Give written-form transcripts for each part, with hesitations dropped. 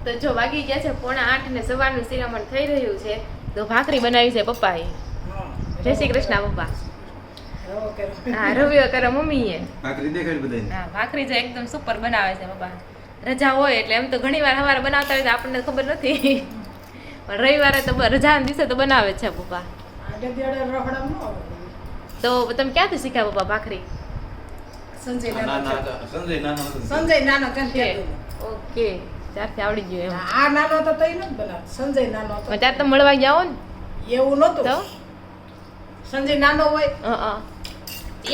તો જો વાગી ગયા છે 7:45 ને સવારનું શિરામણ થઈ રહ્યું છે. તો ભાખરી બનાવી છે પપ્પાએ. જય શ્રી કૃષ્ણ પપ્પા. હા રવિ કરે મમ્મીએ. ભાખરી દેખાડી બધાને. હા ભાખરી જો એકદમ સુપર બનાવે છે પપ્પા. રજા હોય એટલે એમ તો ઘણી વાર સવારે બનાવતા હોય તો આપણને ખબર નથી, પણ રવિવારે તો રજાના દિવસે તો બનાવે છે પપ્પા. તો તમે ક્યાંથી શીખ્યા પપ્પા ભાખરી? સંજય નાનો ઓકે, ત્યારથી આવડી ગયું એમ. આ નાનો તો તઈ નથી બનાવતો, સંજય નાનો હતો. ત્યારે તો મળવા ગયા હો ને એવું નતું. તો સંજય નાનો હોય, હા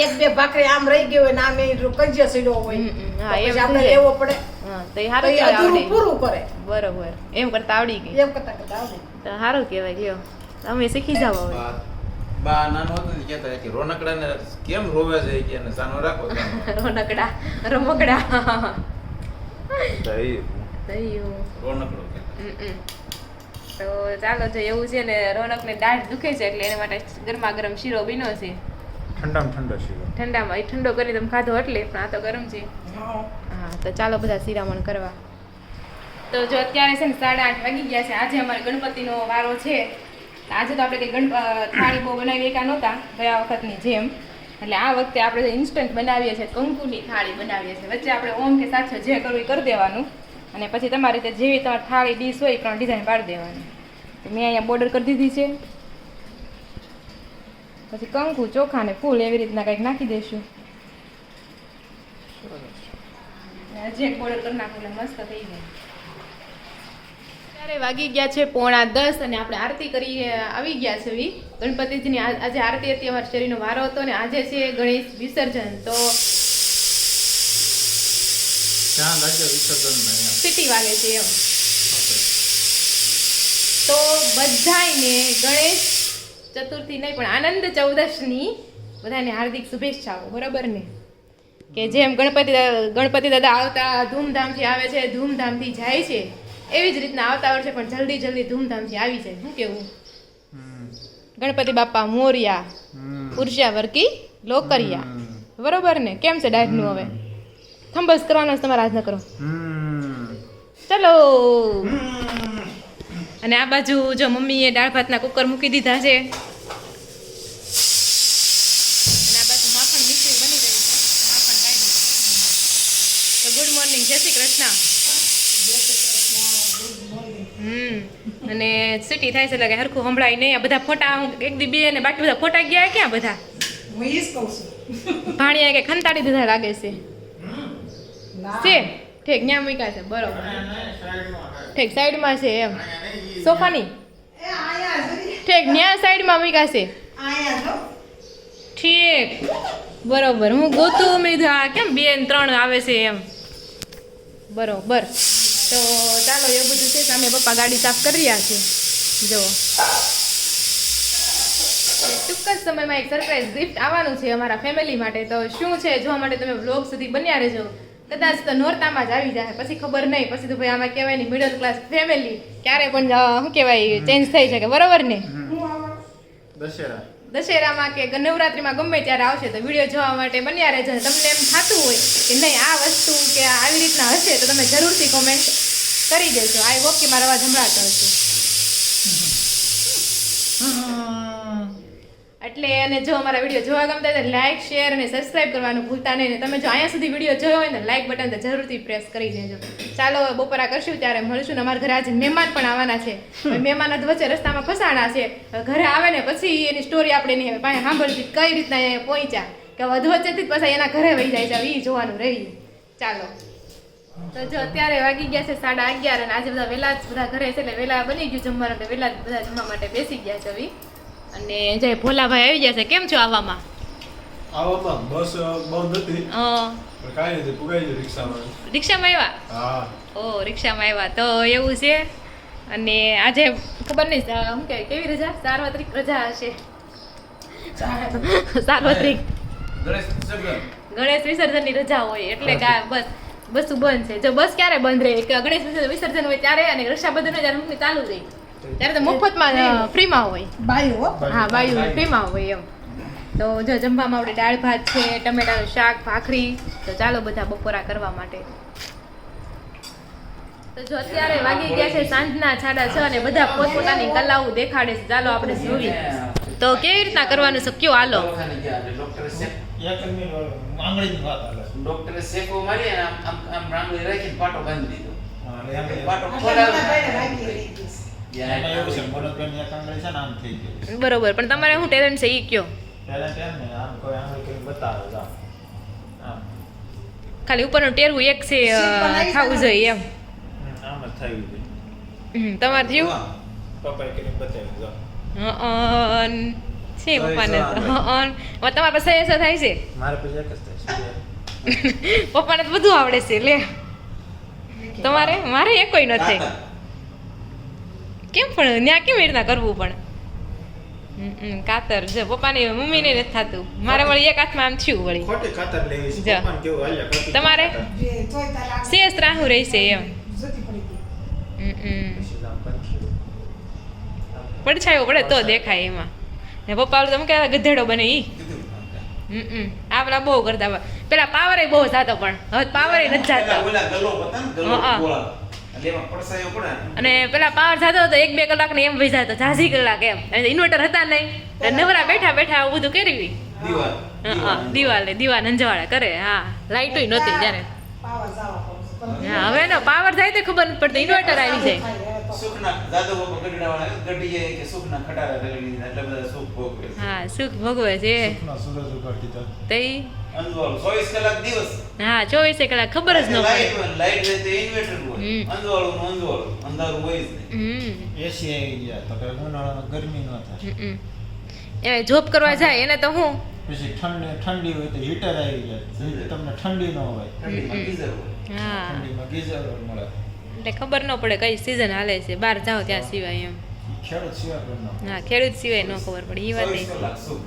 એક બે ભાખરી આમ રહી ગયો હોય ને આમ એ કજ્યો સીડો હોય, હા, તો એમ પછી આપણે છે. લેવો પડે. હા તો એ તો સારું એ કહેવાય અધૂરું આવડી. પૂરું કરે. બરોબર, એમ કરતા આવડી ગઈ. એમ કરતા કરતા આવડે. તો સારું કહેવાય. ગયો તમે શીખી જાવ હવે. બા નાનો હતો ને કહેતા કે રોનકડા ને કેમ રોવે છે કે એને સાનો રાખો રોનકડા રમકડા દઈ દયું. રોનકડો કહેતા. તો ચાલો જો એવું છે ને, રોનકને દાઢ દુખે છે એટલે એના માટે ગરમા ગરમ શીરો બીનો છે. ઠંડામાં ઠંડો શીરો. ઠંડામાં એ ઠંડો કરી તમે ખાધો એટલે, પણ આ તો ગરમ છે. હા તો ચાલો બધા શિરામણ કરવા. તો જો અત્યારે છે ને 8:30 વાગી ગયા છે. આજે અમારે ગણપતિનો વારો છે. આજે તો આપણે કંઈ થાળી બહુ બનાવી એકા નહોતા ગયા વખતની જેમ, એટલે આ વખતે આપણે ઇન્સ્ટન્ટ બનાવીએ છીએ, કંકુની થાળી બનાવીએ છીએ. વચ્ચે આપણે ઓમ કે સાચો જે કરવું એ કરી દેવાનું, અને પછી તમારી રીતે જેવી તમારી થાળી ડીશ હોય એ પણ ડિઝાઇન પાડી દેવાની. તો મેં અહીંયા બોર્ડર કરી દીધી છે. પછી કંકુ ચોખા ને ફૂલ એવી રીતના કંઈક નાખી દઈશું. હજી એક બોર્ડર કરી નાખું એટલે મસ્ત થઈ જાય. અત્યારે વાગી ગયા છે 9:30 અને આપણે આરતી કરી આવી ગયા છે. ગણપતિજીની આજે આરતી હતી, અમારા શરીરનો વારો હતો ને આજે છે ગણેશ વિસર્જન. તો ક્યાં લાગ્યો વિસર્જનમાં એમ? સીટી વાગે છે એમ. તો બધાયને ગણેશ ચતુર્થી નહીં પણ આનંદ ચૌદશની બધાને હાર્દિક શુભેચ્છાઓ. બરાબર ને? કે જેમ ગણપતિ દાદા આવતા ધૂમધામથી આવે છે, ધૂમધામથી જાય છે, એવી જ રીતના આવતા વર્ષે પણ જલ્દી જલ્દી ધૂમધામથી આવી જાય. શું કેવું? ગણપતિ બાપા મોર્યા, ઉર્જાવર્કી લોકરિયા. બરોબર ને? કેમ છે ડાયટનું? હવે થંબસ કરવાનો તમારે આજ ન કરો. ચલો. અને આ બાજુ જો મમ્મીએ દાળ ભાતના કુકર મૂકી દીધા છે, અને આ બાજુ માખણ મિશ્રી બની રહી છે. માખણ કાઢી. તો ગુડ મોર્નિંગ, જય શ્રી કૃષ્ણ. અને સિટી થાય છે એટલે કે હરખું સંભળાય નહીં. આ બધા ફોટા એક દી બે ને બાકી બધા ફોટા ગયા ક્યાં બધા? હું ઈ જ કહું છું. ભાણિયા કે ખંતાડી દીધા લાગે છે. છે ઠીક ન્યા મૂક્યા છે. બરોબર, ઠીક સાઈડમાં છે એમ સોફાની. એ આયા જરી. ઠીક ન્યા સાઈડમાં મૂક્યા છે. આયા જો. ઠીક બરોબર. હું ગોતું મેં કીધું આ કેમ 2 ને 3 આવે છે એમ. બરોબર. તો ચાલો એવું બધું છે. સામે પપ્પા ગાડી સાફ કરી રહ્યા છે. જો ટૂંક જ સમયમાં એક સરપ્રાઈઝ ગિફ્ટ આવવાનું છે અમારા ફેમિલી માટે. તો શું છે જોવા માટે તમે વ્લોગ સુધી બન્યા રહેજો. કદાચ તો નોરતામાં જ આવી જાય, પછી ખબર નહીં. પછી તો ભાઈ આમાં કહેવાય ને મિડલ ક્લાસ ફેમિલી ક્યારે પણ શું કહેવાય ચેન્જ થઈ શકે. બરોબર ને? દશેરામાં કે નવરાત્રીમાં ગમે ત્યારે આવશે તો વિડીયો જોવા માટે બન્યા રહેજો. તમને એમ થતું હોય કે નહીં આ વસ્તુ કે આવી રીતના હશે તો તમે જરૂરથી કોમેન્ટ કરી દેજો. આઈ હોપ કે મારો અવાજ સંભળાતો હશે. એટલે અને જો અમારા વિડીયો જોવા ગમતા હોય તો લાઈક, શેર અને સબસ્ક્રાઇબ કરવાનું ભૂલતા નહીં. તમે જો અહીંયા સુધી વિડીયો જોયો હોય ને લાઈક બટન તો જરૂરથી પ્રેસ કરી દેજો. ચાલો બપોરા કરશું ત્યારે મળશું ને. અમારા ઘરે આજે મહેમાન પણ આવવાના છે. મહેમાન વચ્ચે રસ્તામાં ફસાણા છે. ઘરે આવે ને પછી એની સ્ટોરી આપણે નહીં પાસે સાંભળવી કઈ રીતના અહીંયા પહોંચ્યા, કે વધુ વચ્ચેથી પછી એના ઘરે વહી જાય છે. એ જોવાનું રહી. ચાલો તો જો અત્યારે વાગી ગયા છે 11:30 અને આજે બધા વહેલા જ બધા ઘરે છે એટલે વહેલા બની ગયું જમવાનું, એટલે વહેલા જ બધા જમવા માટે બેસી ગયા છે હવે. અને જય ભોલાભાઈ આવી ગયા છે. કેમ છો આવવામાં? બસ બંધ હતી પણ કાંઈ નથી, પુગાઈ ગયું રિક્ષામાં. રિક્ષામાં આવ્યા? હા. ઓ રિક્ષામાં આવ્યા. તો એવું છે. અને આજે ખબર નહીં શું કે કેવી રજા? સાર્વત્રિક રજા હશે. સાર્વત્રિક ગણેશ વિસર્જનની રજા હોય એટલે કે બસ બંધ છે. જો બસ ક્યારે બંધ રહે? કે ગણેશ વિસર્જન હોય ત્યારે, અને રક્ષાબંધન હોય ત્યારે મુકની ચાલુ રહી. ત્યારે તો મફતમાં ફ્રીમાં હોય. બાયું હો. હા બાયું ફ્રીમાં હોય એમ. તો જો જમવામાં આપણે દાળ ભાત છે, ટમેટાનું શાક, ભાખરી. તો ચાલો બધા બપોરા કરવા માટે. તો જો અત્યારે વાગી ગયા છે સાંજના 6:30 અને બધા પોતપોતાની કલાઓ દેખાડે છે. ચાલો આપણે જોઈએ તો કેવી રીતના કરવાનું છે કયો હાલો. દવાખાને ગયા એટલે ડોક્ટરે આંગળીની વાત હાલે. ડોક્ટરે શેકો મારી અને આમ આંગળી રાખીને પાટો બાંધી દીધો. હા, એટલે આમ પાટો એમાં એવું છે, મોનોટોની એક આંગળી છે ને આમ થઈ ગઈ. બરોબર, પણ તમારે શું ટેલેન્ટ છે ઈ કયો. ટેલેન્ટ એમ ને આમ કોઈ આંગળી કરીને બતાવે છે આમ. આમ. ખાલી ઉપરનું ટેરવું એક છે ખાવું જોઈએ એમ. આમ જ થયું છે. તમારે થયું પપ્પાએ કરીને બતાવ્યું છે. છે પપ્પાને તો તમારા પાસે એસા થાય છે. મારે પછી એક જ થાય છે. પપ્પાને તો બધું આવડે છે લે. તમારે મારે એક કોઈ નથી. કેમ પણ ત્યાં કેવી રીતના કરવું પણ કાતર છે પપ્પાને મમ્મીને નથી થતું. મારે વળી એક હાથમાં આમ થયું વળી. ખોટી ખાતર લેવી છે. જા. પપ્પાને કેવું હાલ્યા ખોટી તમારે? ખાતર. શેષ રાહુ રહેશે એમ. પછી આમ પંખી. પડછાયો પડે તો દેખાય એમાં. ને પપ્પા ઓલું તમે કહેતા ગધેડો બને ઈ. આપણા બહુ કરતા પેલા પાવર બહુ થતો પણ હવે પાવર નથી થતો. ઓલા ગલો હતા ને ગલો હા. ગોળા. એટલે એમાં પડસાયો પડે ને. અને પેલા પાવર થતો તો 1-2 કલાક ને એમ વહી જતો ઝાઝી કલાક એમ. અને ઇન્વર્ટર હતા નહીં તો નવરા બેઠા બેઠા આવું બધું કરવી. દીવાલ. દીવાલ અંજવાળા કરે. હા લાઈટોય નહોતી ત્યારે. હા હવે એનો પાવર થાય તો ખબર નથી પડતી. ઇન્વર્ટર આવી જાય. સુખના દાદો બાપા ગઢડાવાળા ગઢીએ કે સુખના ખટારા કરી લીધા એટલે બધા સુખ ભોગવે છે. હા સુખ ભોગવે છે સુખનો સૂરજ ઉગડતી તો. તઈ. અંધવાળું 24 કલાક દિવસ. હા 24 કલાક ખબર જ ન પડે. લાઈટ હોય લાઈટ રહે તો ઇન્વર્ટર હોય. અંધવાળું નું અંધવાળું અંધારું હોય જ નહીં. એસી આવી ગયા તો કે ઉનાળામાં ગરમી ન થાય. એ જોબ કરવા જાય એને તો હું પછી ઠંડી હોય તો હીટર આવી જાય. તમને ઠંડી ન હોય. ઠંડીમાં ગીઝર હોય. હા ઠંડીમાં ગીઝર મળે. એટલે ખબર ન પડે કઈ સિઝન હાલે છે. બહાર જાઓ ત્યાં સિવાય એમ. ખેડૂત સિવાય પણ ન. હા ખેડૂત સિવાય ન ખબર પડે એ વાત. 24 કલાક સુખ.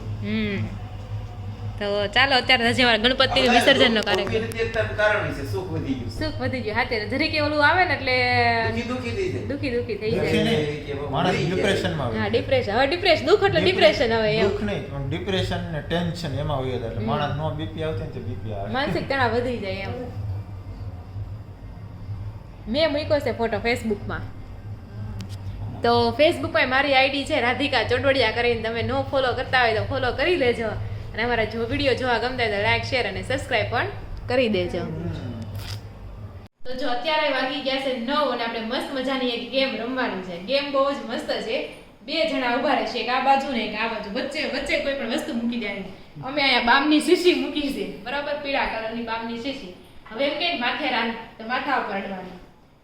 તો ચાલો અત્યારે હજી અમારા ગણપતિનું વિસર્જનનો કાર્યક્રમ. એકતાનું કારણ છે સુખ વધી ગયું. સુખ વધી ગયું હાથે જરીકે ઓલું આવે ને એટલે દુખી થઈ જાય. દુખી થઈ દુઃખી જાય. નહીં. માણસ ડિપ્રેશનમાં હા હોય. ડિપ્રેશન હવે ડિપ્રેશન દુઃખ એટલે ડિપ્રેશન હવે એમ. દુઃખ નહીં પણ ડિપ્રેશન ને ટેન્શન એમાં હોય એટલે માણસ નો બીપી આવતી ને તો બીપી આવે. માનસિક તણાવ વધી જાય એમ. મેં મૂક્યો છે ફોટો ફેસબુકમાં. તો ફેસબુકમાં મારી આઈડી છે રાધિકા ચોટવડિયા કરીને તમે નો ફોલો કરતા હોય તો ફોલો કરી લેજો. અને અમારા જો વિડીયો જોવા ગમતા હોય તો લાઈક શેર અને સબસ્ક્રાઈબ પણ કરી દેજો. તો જો અત્યારે વાગી ગયા છે 9 અને આપણે મસ્ત મજાની એક ગેમ રમવાની છે. ગેમ બહુ જ મસ્ત છે. 2 જણા ઊભા રહેશે એક આ બાજુ ને એક આ બાજુ. વચ્ચે કોઈ પણ વસ્તુ મૂકી દેવાની. અમે અહીંયા બામની શીશી મૂકી છે બરાબર પીળા કલરની બામની શીશી. હવે એમ કે માથે રાન તો માથા ઉપર અડવાનું.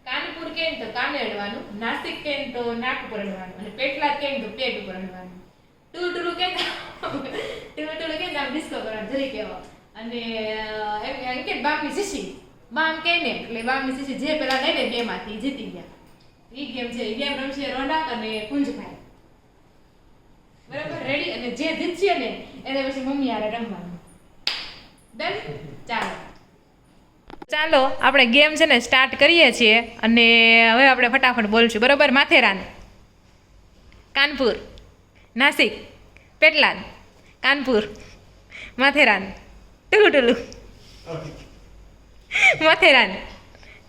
કાનપુર કે તો કાને અડવાનું. નાસિક કે તો નાક ઉપર અડવાનું. અને પેટલાદ કે તો પેટ ઉપર અડવાનું. ટુલું કે આમ ડિસ્કો કરવાનું જરી કેવો. અને એમ કે બામની શીશી બામ કે ને એટલે બામની શીશી જે પેલા લઈને બેમાંથી જીતી ગયા. ઈ ગેમ છે. ઈ ગેમ રમશે રોનક અને કુંજભાઈ. બરાબર રેડી. અને જે જીતશે ને એને પછી મમ્મી હારે રમવાનું. ડન. ચાલો આપણે ગેમ છે ને સ્ટાર્ટ કરીએ છીએ. અને હવે આપણે ફટાફટ બોલશું બરાબર. માથેરાન, કાનપુર, નાસિક, પેટલાદ, કાનપુર, માથેરાન, ટુલું, માથેરાન,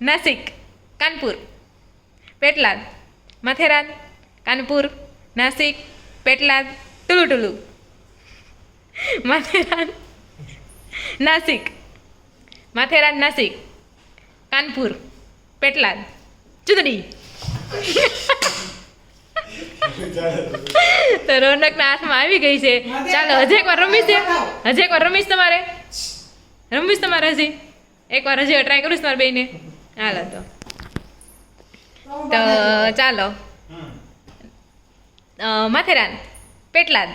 નાસિક, કાનપુર, પેટલાદ, માથેરાન, કાનપુર, નાસિક, પેટલાદ, ટુલું, માથેરાન, નાસિક, માથેરાન, નાસિક, કાનપુર, પેટલાદ, ચુંદડી. તો રોનકના હાથમાં આવી ગઈ છે. ચાલો હજી એકવાર રમીશ છે. હજી એકવાર રમીશ તમારે હજી એકવાર હજી ટ્રાય કરું તમારે બેયને. હાલો તો ચાલો માથેરાન, પેટલાદ.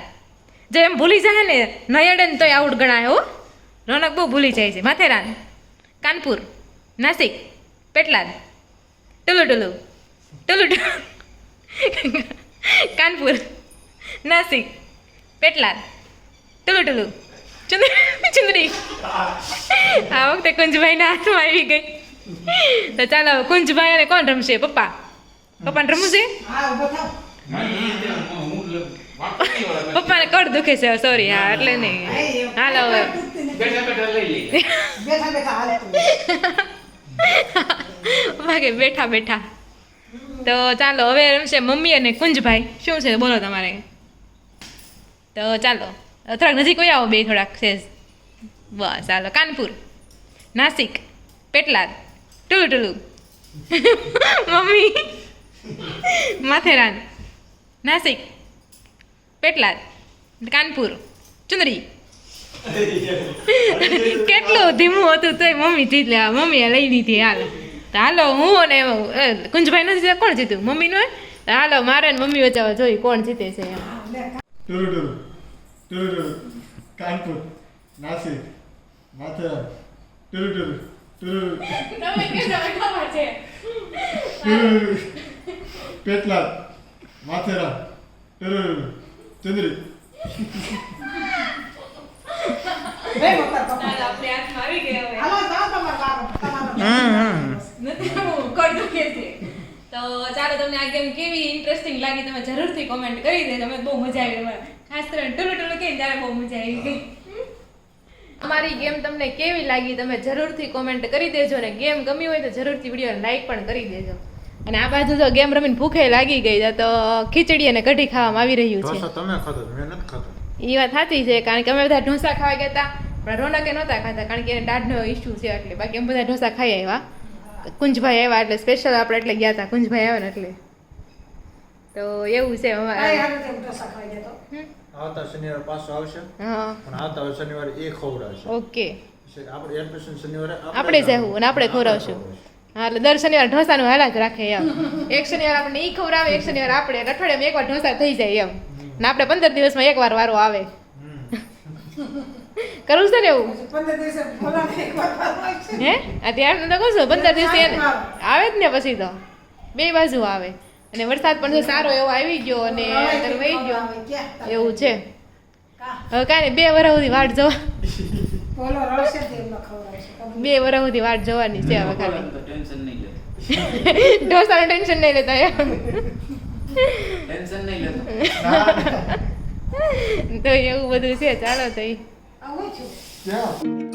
જો એમ ભૂલી જાય ને નયડે ને તોય આઉટ ગણાય હો. રોનક બહુ ભૂલી જાય છે. માથેરાન, કાનપુર, નાસિક, પેટલાદ, ટુલું, કાનપુર, નાસિક, પેટલાદ, ટુલું, ચુંદડી. આ વખતે કુંજભાઈના હાથમાં આવી ગઈ. તો ચાલો કુંજભાઈ અને કોણ રમશે? પપ્પાને રમવું છે. પપ્પાને કડ દુખે છે સોરી. હા એટલે નહીં. હાલો હવે બેઠા લઈ લે. વાગે બેઠા બેઠા. તો ચાલો હવે રમશે મમ્મી અને કુંજભાઈ. શું છે બોલો તમારે? તો ચાલો થોડાક નજીક કોઈ આવો બે થોડાક સેજ. બસ ચાલો. કાનપુર, નાસિક, પેટલાદ, ટુલુ ટુલુ, મમ્મી, માથેરાન, નાસિક, પેટલાદ, કાનપુર, ચુંદડી. કેટલું ધીમું હતું તોય મમ્મી જીત લેવા. મમ્મીએ લઈ લીધી. હાલો તો હાલો હું અને કુંજભાઈ નથી જીત્યા. કોણ જીત્યું? મમ્મીનું. હાલો મારે ને મમ્મી વચ્ચે જોઈ કોણ જીતે છે એમ. ટુરુ ટુરુ કાનપુર, નાસિક, માથેરાન, ટુરુ ટુરુ પેટલાદ, માથેરાન, ટુરુ ચંદ્રી. નહીં મોટા પપ્પા. ચાલો, આપણે હાથમાં આવી ગયા હવે. હાલો જાઓ તમારા બાપ. નથી આવું કરતું કે છે. તો ચાલો તમને આ ગેમ કેવી ઇન્ટરેસ્ટિંગ લાગી તમે જરૂરથી કોમેન્ટ કરી દેજો. અમે બહુ મજા આવી. અમારે ખાસ કરીને ટુલુ ટુલુ કે ત્યારે બહુ મજા આવી ગઈ. અમારી ગેમ તમને કેવી લાગી તમે જરૂરથી કોમેન્ટ કરી દેજો. અને ગેમ ગમી હોય તો જરૂરથી વિડીયોને લાઈક પણ કરી દેજો. અને આ બાજુ તો ગેમ રમીને ભૂખે લાગી ગઈ છે તો ખીચડી અને કઢી ખાવામાં આવી રહ્યું છે. તમે ખાધો, મેં નથી ખાધો. એ વાત સાચી છે કારણ કે અમે બધા ઢોસા ખાવા ગયા હતા પણ રોનકે નહોતા ખાતા કારણ કે એને દાઢનો ઇસ્યુ છે એટલે. બાકી અમે બધા ઢોસા ખાઈ આવ્યા. કુંજભાઈ આવ્યા એટલે સ્પેશિયલ આપણે એટલે ગયા હતા. કુંજભાઈ આવ્યા ને એટલે તો એવું છે કાંઈ અમારે. હારું છે, હું ઢોસા ખાઈ જતો. આવતા શનિવારે પાછો આવશે, હા પણ આવતા શનિવારે એ ખવડાવશે. ઓકે. આપણે એડમિશન શનિવારે આપણે જવું અને આપણે ખવડાવશું. હા એટલે દર શનિવાર ઢોસાનું હાલા જ રાખે એમ. એક શનિવાર આપણને ઈ ખવડાવે, એક શનિવાર આપણે અઠવાડિયામાં એકવાર ઢોસા થઈ જાય એમ. ને આપણે 15 દિવસમાં એકવાર વારો આવે. કરવું છે ને એવું? 15 દિવસે બોલાવે એકવાર હોય છે. હે અત્યારે તો કહું છું 15 દિવસે આવે જ ને પછી તો બે બાજુ આવે. અને વરસાદ પણ જો સારો એવો આવી ગયો અને અત્યારે વહી ગયો એવું છે. હવે કાંઈ નહીં 2 વર્ષ સુધી વાટ જોવા. બોલો રળશે તે એમને ખવડાવશે. 2 વર્ષ સુધી વાટ જોવાની છે હવે ખાલી. તો ટેન્શન નહીં લેતો. ઢોસાનું ટેન્શન નહીં લેતા એમ. ટેન્શન નહીં લેતો. તો એવું બધું છે. ચાલો તો ઈ આવું છું. ક્યાં?